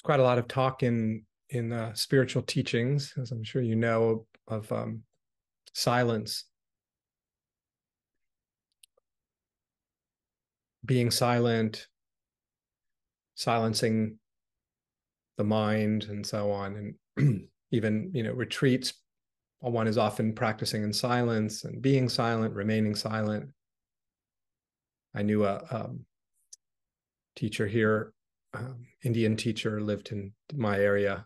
quite a lot of talk in spiritual teachings, as I'm sure you know, of silence, being silent, silencing the mind, and so on. And even retreats, one is often practicing in silence and being silent, remaining silent. I knew a teacher here, Indian teacher, lived in my area,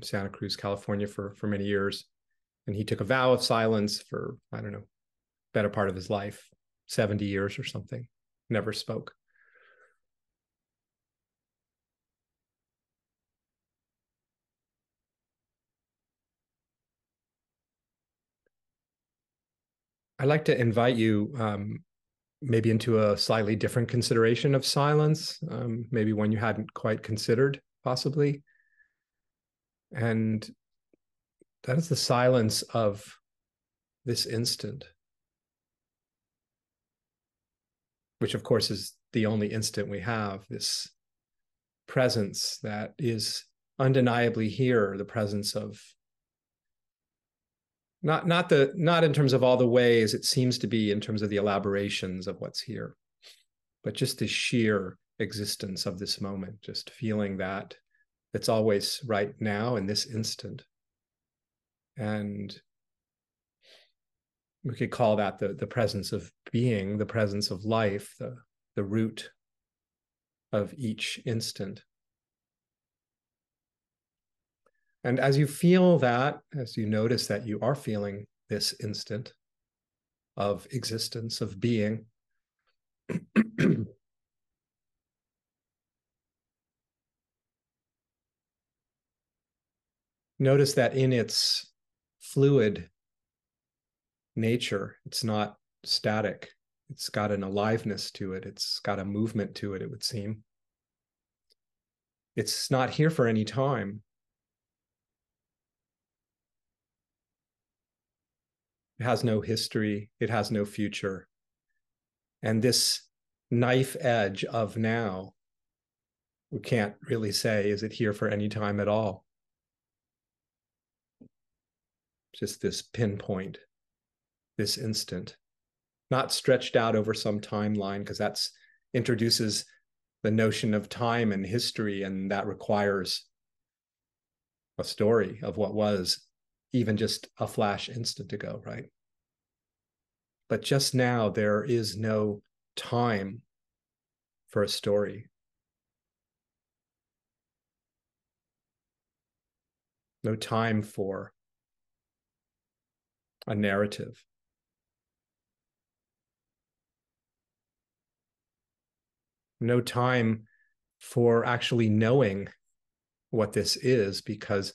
Santa Cruz, California, for many years. And he took a vow of silence for, I don't know, better part of his life, 70 years or something, never spoke. I'd like to invite you maybe into a slightly different consideration of silence, maybe one you hadn't quite considered, possibly. And that is the silence of this instant, which of course is the only instant we have, this presence that is undeniably here, the presence of not in terms of all the ways it seems to be in terms of the elaborations of what's here, but just the sheer existence of this moment, just feeling that it's always right now in this instant. And we could call that the presence of being, the presence of life, the root of each instant. And as you feel that, as you notice that you are feeling this instant of existence, of being, notice that in its fluid nature, it's not static. It's got an aliveness to it. It's got a movement to it, it would seem. It's not here for any time. It has no history. It has no future. And this knife edge of now, we can't really say, is it here for any time at all? Just this pinpoint, this instant, not stretched out over some timeline, because that's introduces the notion of time and history, and that requires a story of what was even just a flash instant ago, right? But just now, there is no time for a story, no time for a narrative. No time for actually knowing what this is, because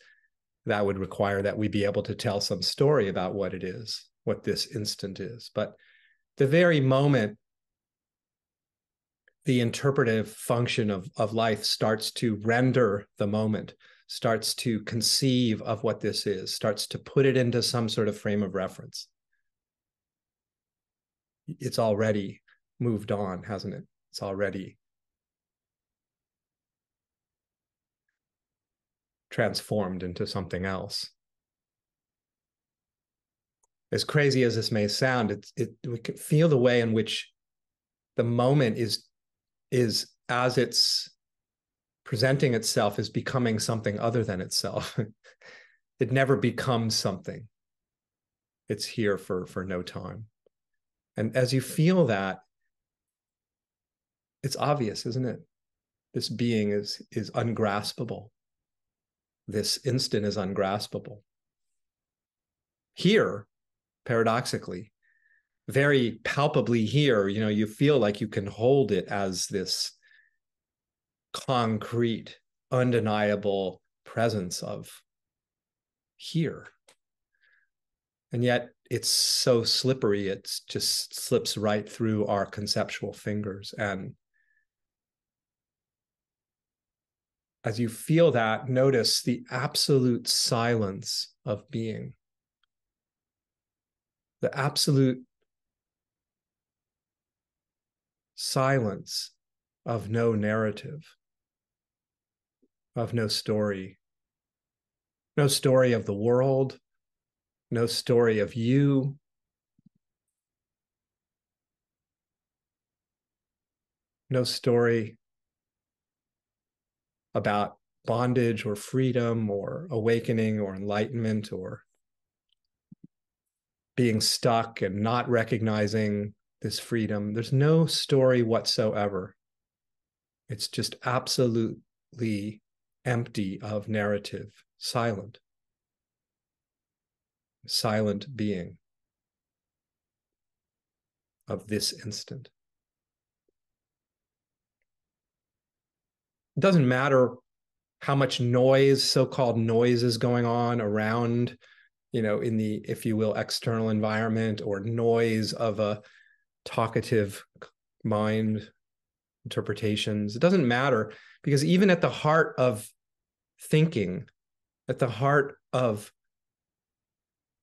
that would require that we be able to tell some story about what it is, what this instant is. But the very moment the interpretive function of life starts to render the moment, starts to conceive of what this is, starts to put it into some sort of frame of reference, it's already moved on, hasn't it? It's already transformed into something else. As crazy as this may sound, we can feel the way in which the moment is as it's presenting itself is becoming something other than itself. It never becomes something. It's here for no time. And as you feel that, it's obvious, isn't it? This being is ungraspable. This instant is ungraspable. Here, paradoxically, very palpably here, you feel like you can hold it as this concrete, undeniable presence of here. And yet it's so slippery, it just slips right through our conceptual fingers. And as you feel that, notice the absolute silence of being, the absolute silence of no narrative, of no story. No story of the world, no story of you. No story about bondage or freedom or awakening or enlightenment or being stuck and not recognizing this freedom. There's no story whatsoever. It's just absolutely empty of narrative, silent being of this instant. It doesn't matter how much noise, so-called noise, is going on around, in the, if you will, external environment, or noise of a talkative mind, interpretations. It doesn't matter, because even at the heart of thinking, at the heart of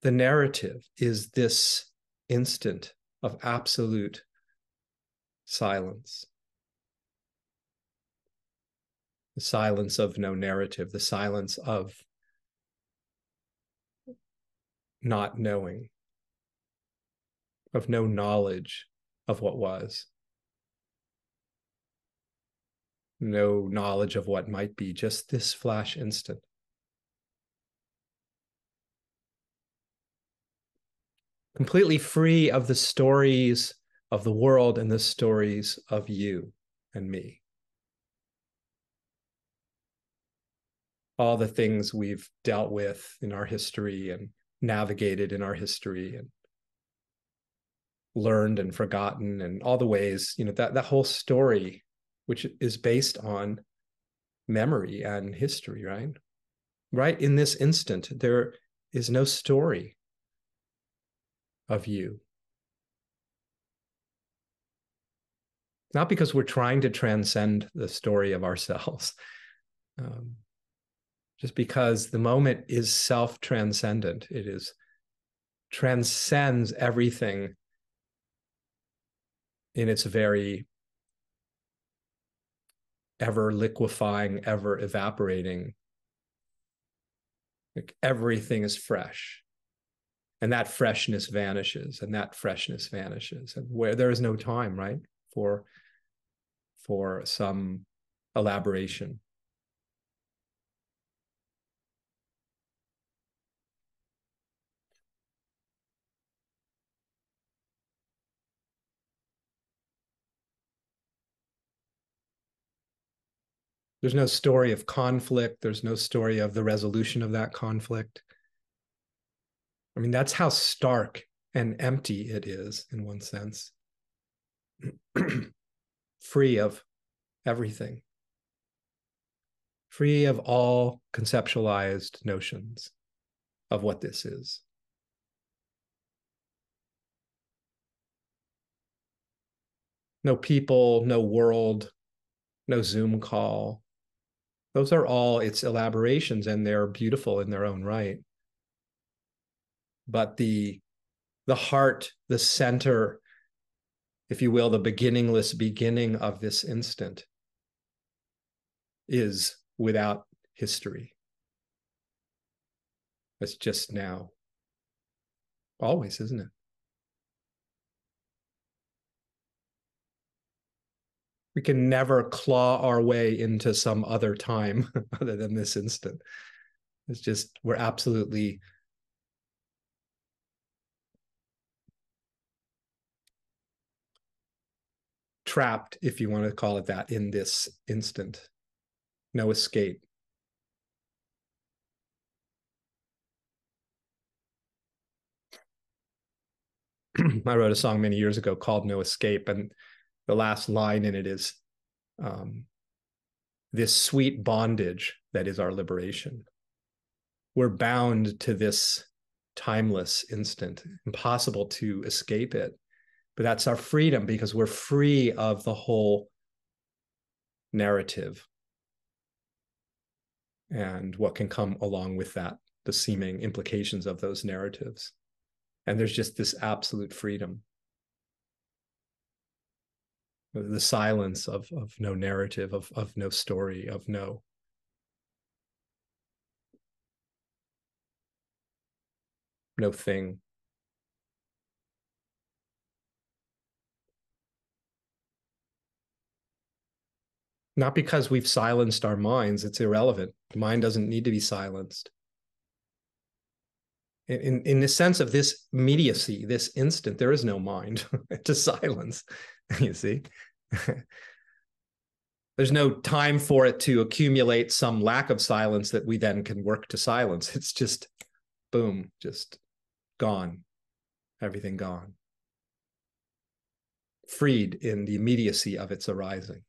the narrative, is this instant of absolute silence. The silence of no narrative, the silence of not knowing, of no knowledge of what was, no knowledge of what might be, just this flash instant. Completely free of the stories of the world and the stories of you and me. All the things we've dealt with in our history and navigated in our history and learned and forgotten, and all the ways, that whole story, which is based on memory and history, right in this instant, there is no story of you. Not because we're trying to transcend the story of ourselves, just because the moment is self-transcendent. It is transcends everything in its very ever liquefying, ever evaporating. Like, everything is fresh, and that freshness vanishes, and that freshness vanishes, and where there is no time, right, for some elaboration. There's no story of conflict. There's no story of the resolution of that conflict. I mean, that's how stark and empty it is, in one sense. Free of everything. Free of all conceptualized notions of what this is. No people, no world, no Zoom call. Those are all its elaborations, and they're beautiful in their own right. But the heart, the center, if you will, the beginningless beginning of this instant is without history. It's just now. Always, isn't it? We can never claw our way into some other time other than this instant. It's just, we're absolutely trapped, if you want to call it that, in this instant. No escape. I wrote a song many years ago called No Escape, and the last line in it is, this sweet bondage that is our liberation. We're bound to this timeless instant, impossible to escape it. But that's our freedom, because we're free of the whole narrative and what can come along with that, the seeming implications of those narratives. And there's just this absolute freedom. The silence of no narrative, of no story, of no no thing. Not because we've silenced our minds, it's irrelevant. The mind doesn't need to be silenced. In the sense of this immediacy, this instant, there is no mind to silence. You see, there's no time for it to accumulate some lack of silence that we then can work to silence. It's just boom, just gone, everything gone, freed in the immediacy of its arising.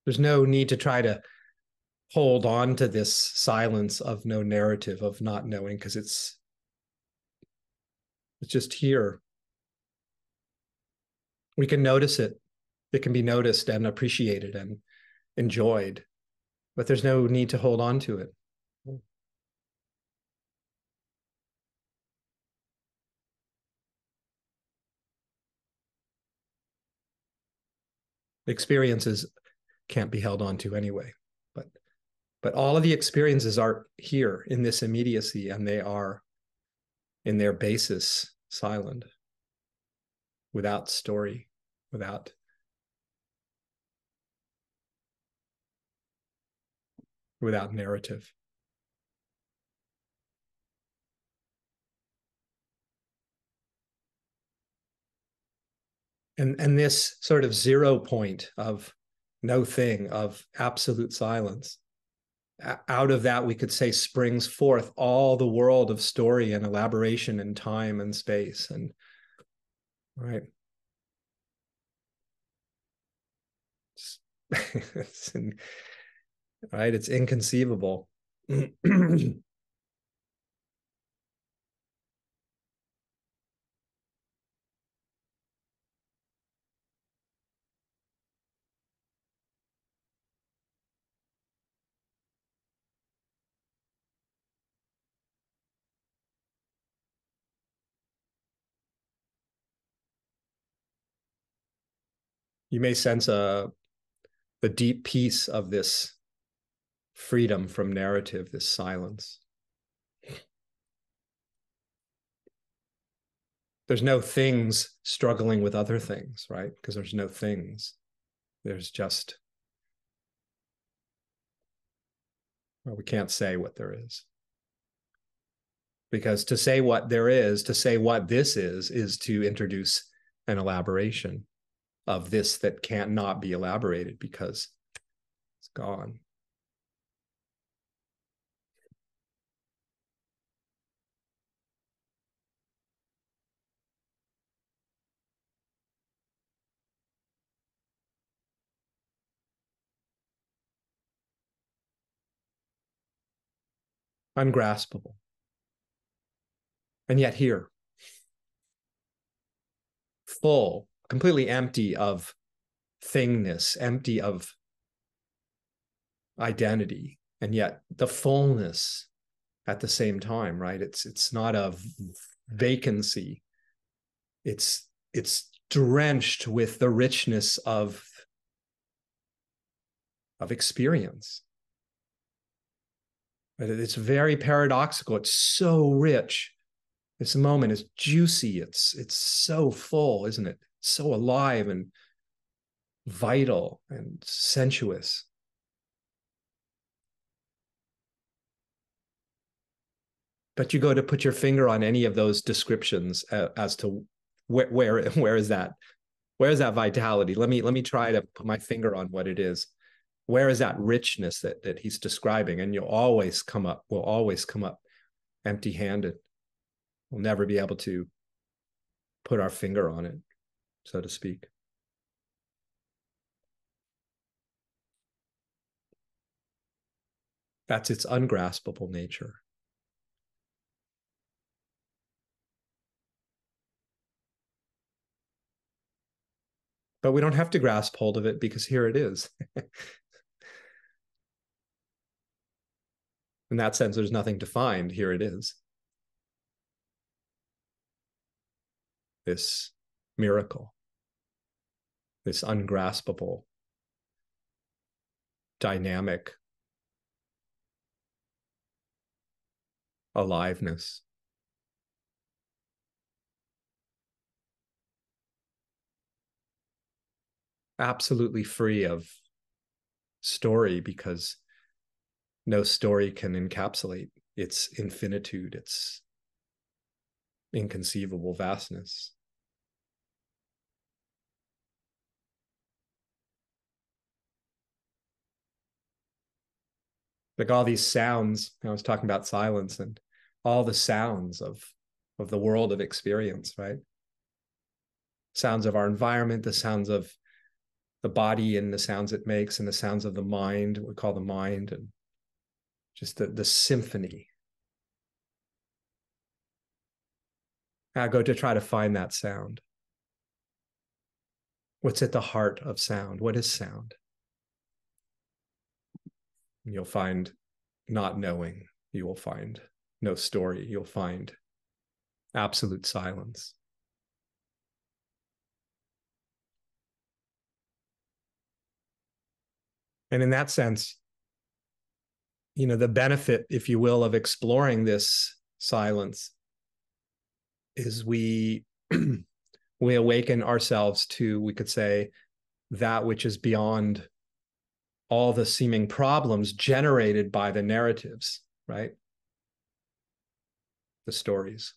There's no need to try to hold on to this silence of no narrative, of not knowing, because it's just here. We can notice it. It can be noticed and appreciated and enjoyed, but there's no need to hold on to it. Experiences can't be held on to anyway, but all of the experiences are here in this immediacy, and they are in their basis silent, without story, without narrative. And this sort of zero point of no thing, of absolute silence, out of that we could say springs forth all the world of story and elaboration and time and space, and right. It's right, it's inconceivable. You may sense the deep peace of this freedom from narrative, this silence. There's no things struggling with other things, right? Because there's no things. There's just, well, we can't say what there is. Because to say what there is, to say what this is to introduce an elaboration of this that can't not be elaborated because it's gone. Ungraspable. And yet here, full, completely empty of thingness, empty of identity, and yet the fullness at the same time, right? It's not a vacancy. It's drenched with the richness of experience. It's very paradoxical. It's so rich. This moment is juicy. It's so full, isn't it? It's so alive and vital and sensuous. But you go to put your finger on any of those descriptions as to where is that? Where is that vitality? Let me try to put my finger on what it is. Where is that richness that he's describing? And we'll always come up empty-handed. We'll never be able to put our finger on it, so to speak. That's its ungraspable nature. But we don't have to grasp hold of it because here it is. In that sense, there's nothing to find. Here it is. This miracle, this ungraspable, dynamic aliveness. Absolutely free of story, because no story can encapsulate its infinitude, its inconceivable vastness. Like all these sounds, I was talking about silence and all the sounds of the world of experience, right? Sounds of our environment, the sounds of the body and the sounds it makes, and the sounds of the mind, what we call the mind, and just the symphony. I go to try to find that sound. What's at the heart of sound? What is sound? And you'll find not knowing. You will find no story. You'll find absolute silence. And in that sense, the benefit, if you will, of exploring this silence is we awaken ourselves to, we could say, that which is beyond all the seeming problems generated by the narratives, right? The stories.